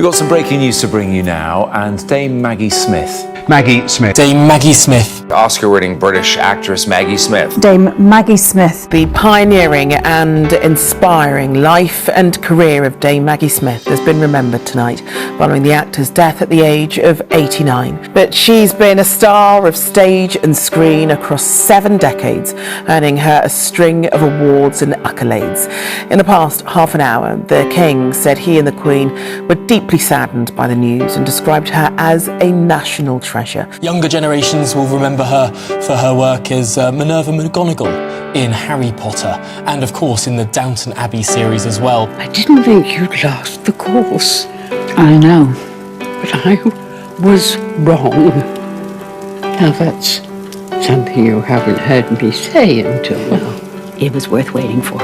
We've got some breaking news to bring you now, and Dame Maggie Smith. Maggie Smith. Dame Maggie Smith. Oscar-winning British actress Maggie Smith. Dame Maggie Smith. The pioneering and inspiring life and career of Dame Maggie Smith has been remembered tonight following the actor's death at the age of 89. But she's been a star of stage and screen across 7 decades, earning her a string of awards and accolades. In the past half an hour, the King said he and the Queen were deeply saddened by the news and described her as a national treasure. Younger generations will remember her for her work as Minerva McGonagall in Harry Potter, and of course in the Downton Abbey series as well. I didn't think you'd last the course. I know. But I was wrong. Now that's something you haven't heard me say until now. It was worth waiting for.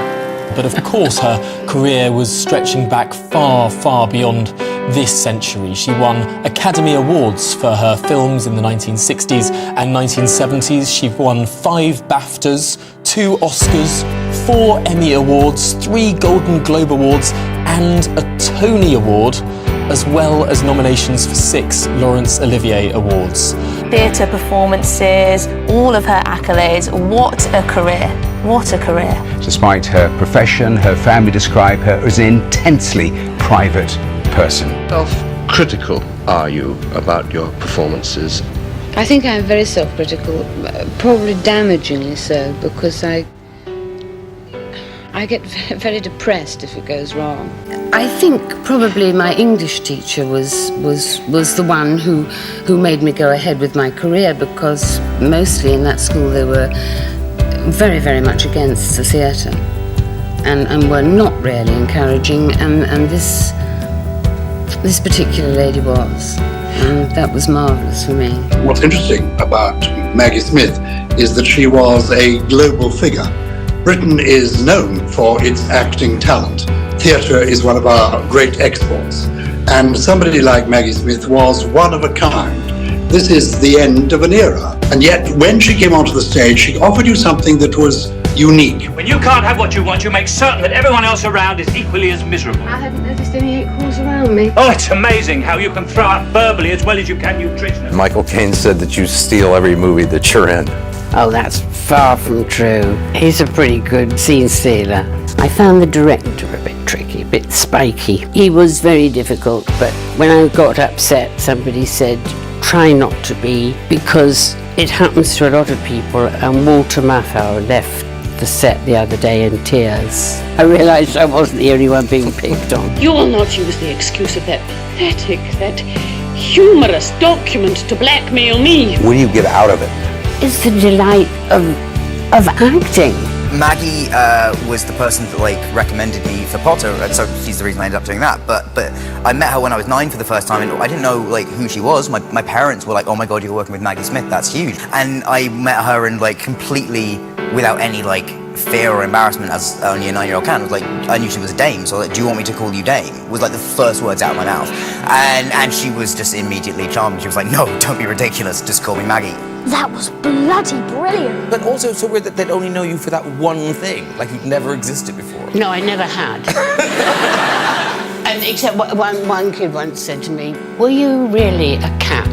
But of course her career was stretching back far, far beyond this century. She won Academy Awards for her films in the 1960s and 1970s. She won 5 BAFTAs, 2 Oscars, 4 Emmy Awards, 3 Golden Globe Awards and a Tony Award, as well as nominations for 6 Laurence Olivier Awards. Theatre performances, all of her accolades. What a career. What a career. Despite her profession, her family describe her as an intensely private person. Self-critical are you about your performances? I think I'm very self-critical, probably damagingly so, because I get very depressed if it goes wrong. I think probably my English teacher was the one who made me go ahead with my career, because mostly in that school they were very, very much against the theatre and were not really encouraging, and this particular lady was, and that was marvellous for me. What's interesting about Maggie Smith is that she was a global figure. Britain is known for its acting talent. Theatre is one of our great exports, and somebody like Maggie Smith was one of a kind. This is the end of an era, and yet when she came onto the stage, she offered you something that was unique. When you can't have what you want, you make certain that everyone else around is equally as miserable. I haven't noticed any equals around me. Oh, it's amazing how you can throw up verbally as well as you can nutritionally. Michael Caine said that you steal every movie that you're in. Oh, that's far from true. He's a pretty good scene stealer. I found the director a bit tricky, a bit spiky. He was very difficult, but when I got upset, somebody said, try not to be, because it happens to a lot of people, and Walter Matthau left the set the other day in tears. I realised I wasn't the only one being picked on. You will not use the excuse of that pathetic, that humorous document to blackmail me. What do you get out of it? It's the delight of acting. Maggie was the person that recommended me for Potter, and so she's the reason I ended up doing that. But I met her when I was 9 for the first time, and I didn't know who she was. My parents were like, "Oh my God, you're working with Maggie Smith. That's huge." And I met her and completely without any fear or embarrassment, as only a 9-year-old can. Was I knew she was a dame, so do you want me to call you Dame? Was the first words out of my mouth, and she was just immediately charmed. She was like, "No, don't be ridiculous. Just call me Maggie." That was bloody brilliant. But also so weird that they'd only know you for that one thing, you'd never existed before. No, I never had. And except one kid once said to me, "Were you really a cat?"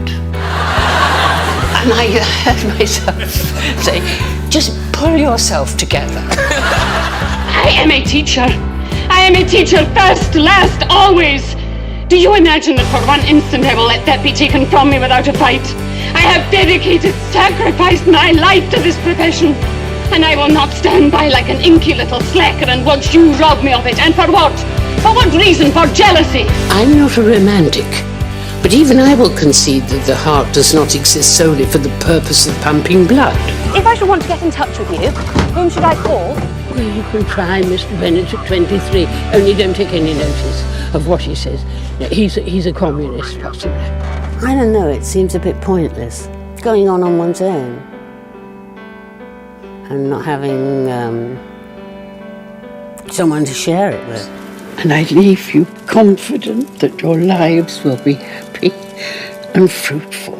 And I heard myself say, "Just pull yourself together." I am a teacher. I am a teacher first, last, always. Do you imagine that for one instant I will let that be taken from me without a fight? I have dedicated, sacrificed my life to this profession, and I will not stand by like an inky little slacker and watch you rob me of it. And for what? For what reason? For jealousy? I'm not a romantic, but even I will concede that the heart does not exist solely for the purpose of pumping blood. If I should want to get in touch with you, whom should I call? Well, you can try Mr. Bennett at 23, only don't take any notice of what he says. He's a communist, possibly. I don't know, it seems a bit pointless, going on one's own and not having someone to share it with. And I leave you confident that your lives will be happy and fruitful.